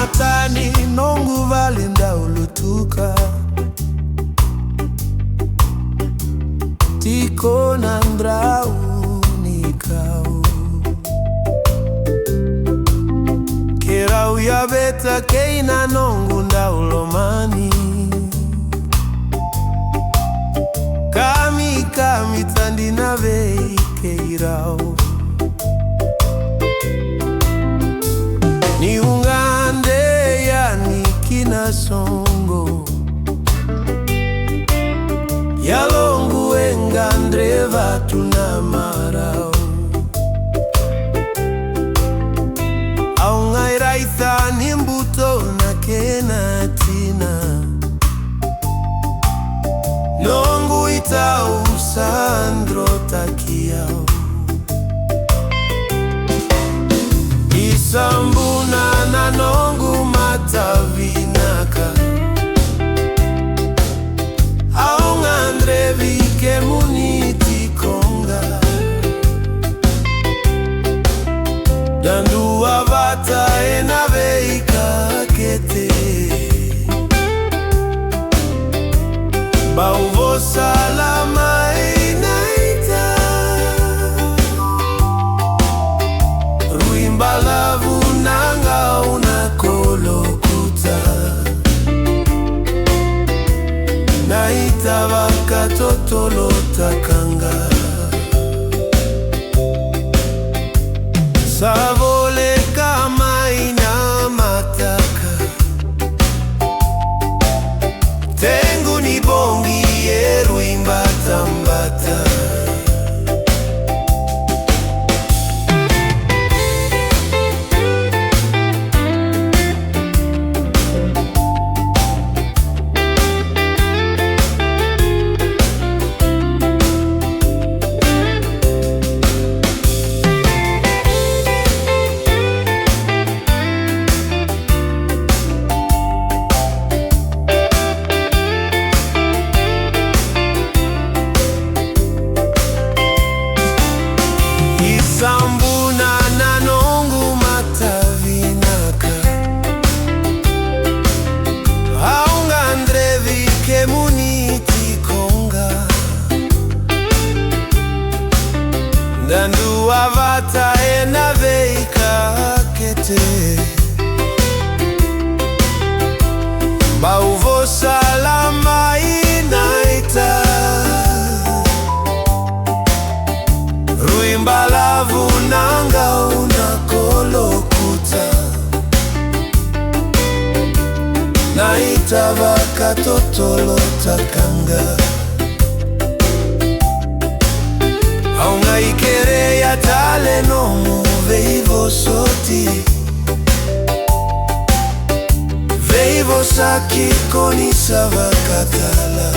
matani nongu valinda ulutuka tiko nandrau nikau kerau ya beta keina nongu ndaulomani kami tandina vei keirau ni ungande ya nikina songo yalongu engandre vatu na marau au ngairaitha nimbuto na kenatina nongu itau sandro takiau isambuna na nongu matavinaka au ngandre vike muniti konga dandu avata enaveika kete bauvo salama inaita ruimbalavu nanga unakolokuta naita vakatotolo takanga savole kama ina mataka tengu ni bongi yeru imbatambata sambuna na nongu matavinaka aungandre vike muniti konga dandu avata enaveika kete bauvo salama inaita ruimbalavu nanga unakolokuta naita vakatotolo takanga aungaikere ya tale nomu veivo soti veivo saki konisa vakatala